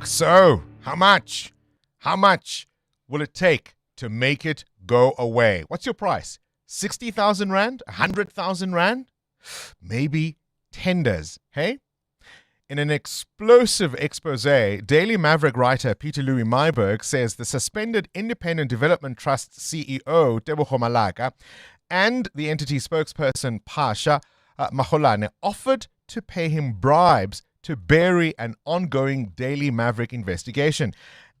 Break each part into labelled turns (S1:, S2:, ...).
S1: So, how much? How much will it take to make it go away? What's your price? 60,000 Rand? 100,000 Rand? Maybe tenders, hey? In an explosive expose, Daily Maverick writer Pieter-Louis Myburgh says the suspended Independent Development Trust CEO, Tebogo Malaka, and the entity spokesperson, Pasha Magolane, offered to pay him bribes to bury an ongoing Daily Maverick investigation.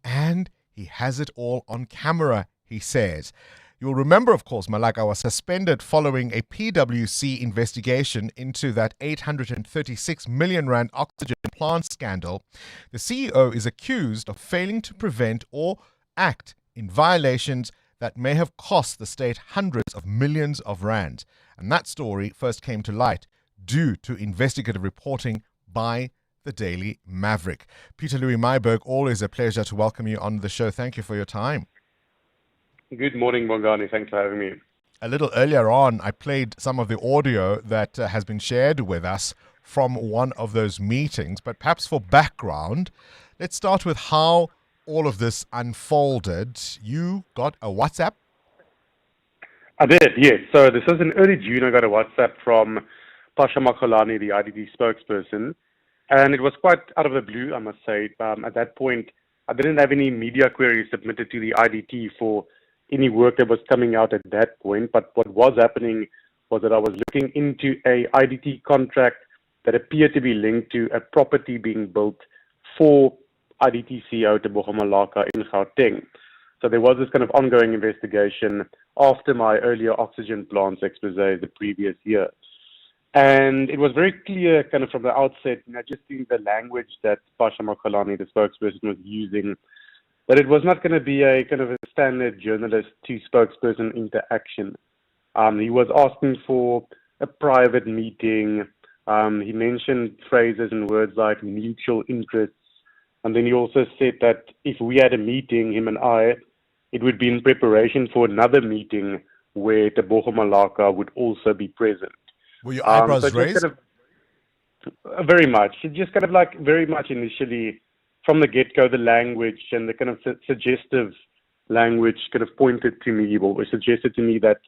S1: And he has it all on camera, he says. You'll remember, of course, Malaka was suspended following a PwC investigation into that 836 million rand oxygen plant scandal. The CEO is accused of failing to prevent or act in violations that may have cost the state hundreds of millions of rands. And that story first came to light due to investigative reporting by the Daily Maverick. Pieter-Louis Myburgh, always a pleasure to welcome you on the show. Thank you for your time.
S2: Good morning, Bongani. Thanks for having me.
S1: A little earlier on, I played some of the audio that has been shared with us from one of those meetings. But perhaps for background, let's start with how all of this unfolded. You got a WhatsApp?
S2: I did, yes. So this was in early June. I got a WhatsApp from Pasha Magolane, the IDT spokesperson. And it was quite out of the blue, I must say. At that point, I didn't have any media queries submitted to the IDT for any work that was coming out at that point. But what was happening was that I was looking into a IDT contract that appeared to be linked to a property being built for IDT CEO Tebogo Malaka in Gauteng. So there was this kind of ongoing investigation after my earlier oxygen plants expose the previous year. And it was very clear kind of from the outset, just seeing the language that Pasha Magolane, the spokesperson, was using, that it was not going to be a kind of a standard journalist to spokesperson interaction. He was asking for a private meeting. He mentioned phrases and words like mutual interests. And then he also said that if we had a meeting, him and I, it would be in preparation for another meeting where Tebogo Malaka would also be present.
S1: Were your eyebrows raised?
S2: Kind of, very much. It just kind of like very much initially from the get-go, the language and the kind of suggestive language kind of pointed to me or suggested to me that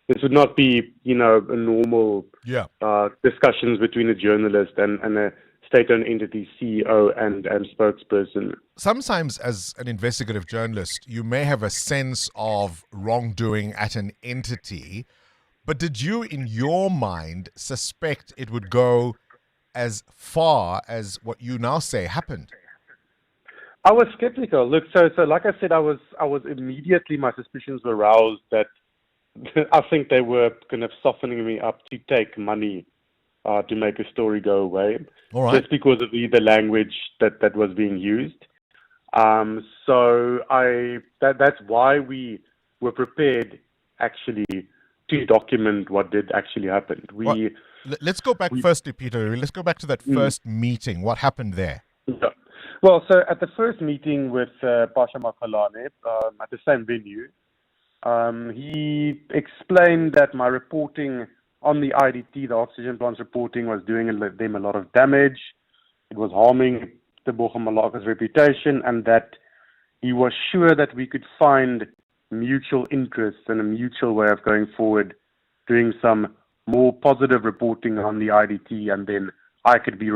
S2: this would not be, a normal discussions between a journalist and a state-owned entity CEO and spokesperson.
S1: Sometimes as an investigative journalist, you may have a sense of wrongdoing at an entity. But did you, in your mind, suspect it would go as far as what you now say happened?
S2: I was skeptical. Look, so like I said, I was immediately, my suspicions were aroused that I think they were kind of softening me up to take money to make a story go away.
S1: All right.
S2: Just because of the language that was being used. So that's why we were prepared actually to document what did actually happen.
S1: Let's go back firstly, Peter. Let's go back to that first meeting. What happened there?
S2: Yeah. Well, so at the first meeting with Pasha Magolane at the same venue, he explained that my reporting on the IDT, the oxygen plants reporting, was doing them a lot of damage. It was harming Tebogo Malaka's reputation, and that he was sure that we could find mutual interests and a mutual way of going forward, doing some more positive reporting on the IDT, and then I could be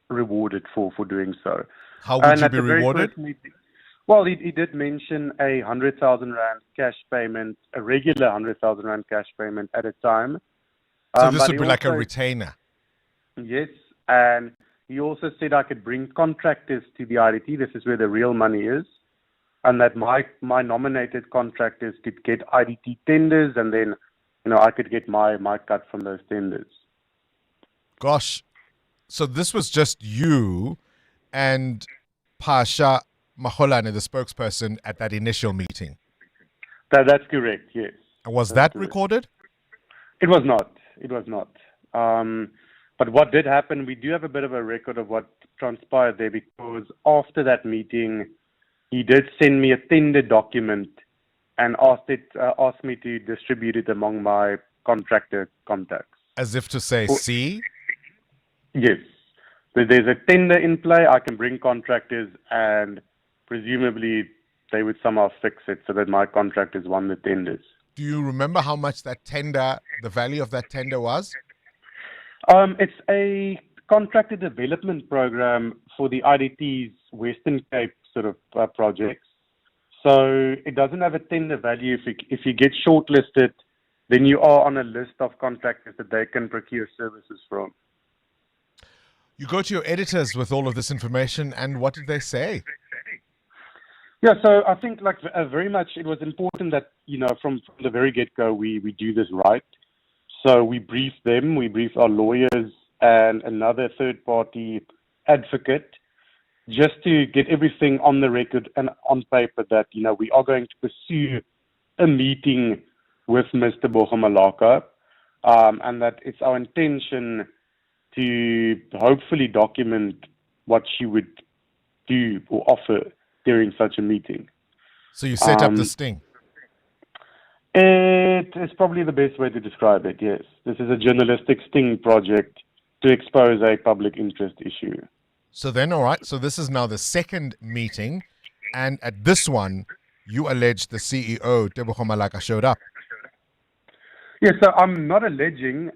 S2: rewarded for doing so.
S1: How would you be rewarded?
S2: Well, he did mention a 100,000 rand cash payment, a regular 100,000 rand cash payment at a time.
S1: So this would be like a retainer?
S2: Yes, and he also said I could bring contractors to the IDT. This is where the real money is. And that my nominated contractors could get IDT tenders, and then, I could get my cut from those tenders.
S1: Gosh. So this was just you and Pasha Magolane, the spokesperson, at that initial meeting?
S2: That's correct, yes.
S1: And was that recorded?
S2: It was not. It was not. But what did happen, we do have a bit of a record of what transpired there, because after that meeting, he did send me a tender document and asked me to distribute it among my contractor contacts.
S1: As if to say, see?
S2: Yes. There's a tender in play. I can bring contractors, and presumably they would somehow fix it so that my contractors won the tenders.
S1: Do you remember how much that tender, the value of that tender was?
S2: It's a contractor development program for the IDT's Western Cape sort of projects. So it doesn't have a tender value. If you get shortlisted, then you are on a list of contractors that they can procure services from.
S1: You go to your editors with all of this information, and what did they say?
S2: Yeah, so I think very much it was important that, from the very get-go, we do this right. So we briefed them, we briefed our lawyers and another third-party advocate just to get everything on the record and on paper that, we are going to pursue a meeting with Mr. Tebogo Malaka, and that it's our intention to hopefully document what she would do or offer during such a meeting.
S1: So you set up the sting?
S2: It is probably the best way to describe it, yes. This is a journalistic sting project to expose a public interest issue.
S1: So then, all right, so this is now the second meeting, and at this one, you allege the CEO, Tebogo Malaka, showed up.
S2: Yes, so I'm not alleging.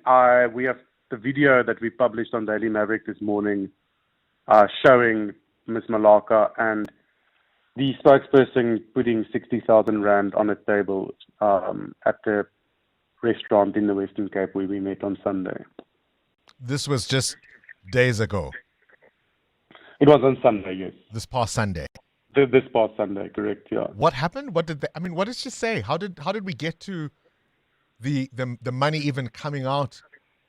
S2: We have the video that we published on Daily Maverick this morning showing Ms. Malaka and the spokesperson putting 60,000 Rand on a table at the restaurant in the Western Cape where we met on Sunday.
S1: This was just days ago?
S2: It was on Sunday, yes.
S1: This past Sunday?
S2: This past Sunday, correct, yeah.
S1: What happened? What did what did she say? How did we get to the money even coming out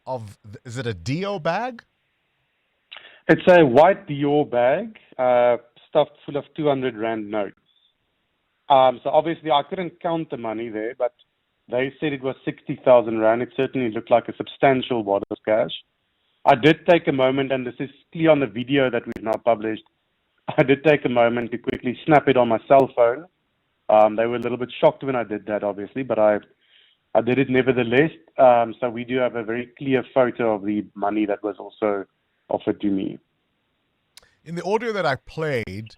S1: of, is it a Dior bag?
S2: It's a white Dior bag stuffed full of 200 Rand notes. So obviously I couldn't count the money there, but they said it was 60,000 Rand. It certainly looked like a substantial wad of cash. I did take a moment, and this is clear on the video that we've now published, I did take a moment to quickly snap it on my cell phone. They were a little bit shocked when I did that, obviously, but I did it nevertheless. So we do have a very clear photo of the money that was also offered to me.
S1: In the audio that I played,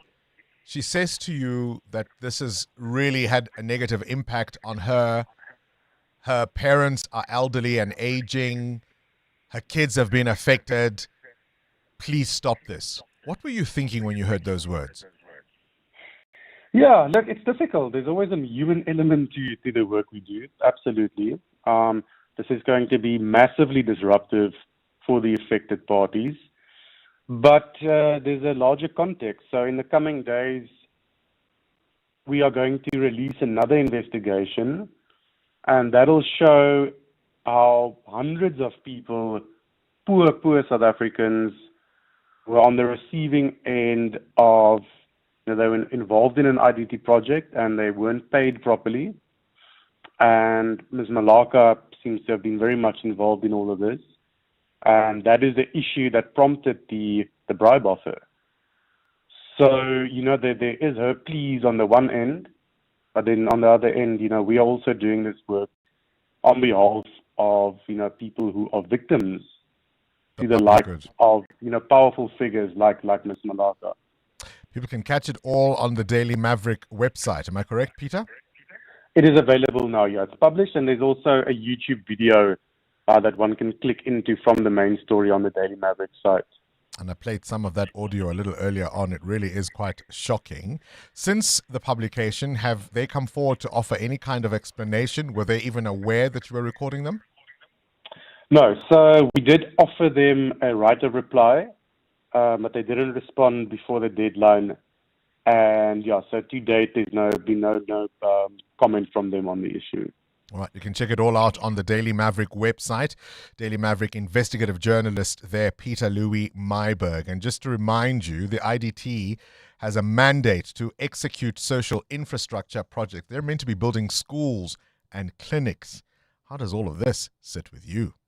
S1: she says to you that this has really had a negative impact on her. Her parents are elderly and aging. Her kids have been affected. Please stop this. What were you thinking when you heard those words?
S2: Yeah, look, it's difficult. There's always a human element to the work we do. Absolutely. This is going to be massively disruptive for the affected parties. But there's a larger context. So in the coming days, we are going to release another investigation, and that'll show how hundreds of people, poor South Africans, were on the receiving end of, they were involved in an IDT project and they weren't paid properly. And Ms. Malaka seems to have been very much involved in all of this. And that is the issue that prompted the bribe offer. So, there is her pleas on the one end, but then on the other end, we are also doing this work on behalf of, people who are victims to the likes of, powerful figures like Ms. Malaka.
S1: People can catch it all on the Daily Maverick website. Am I correct, Peter?
S2: It is available now, yeah. It's published, and there's also a YouTube video that one can click into from the main story on the Daily Maverick site.
S1: And I played some of that audio a little earlier on. It really is quite shocking. Since the publication, have they come forward to offer any kind of explanation? Were they even aware that you were recording them?
S2: No. So we did offer them a right of reply, but they didn't respond before the deadline. And yeah, so to date, there's been no comment from them on the issue.
S1: All right, you can check it all out on the Daily Maverick website. Daily Maverick investigative journalist there, Pieter-Louis Myburgh. And just to remind you, the IDT has a mandate to execute social infrastructure projects. They're meant to be building schools and clinics. How does all of this sit with you?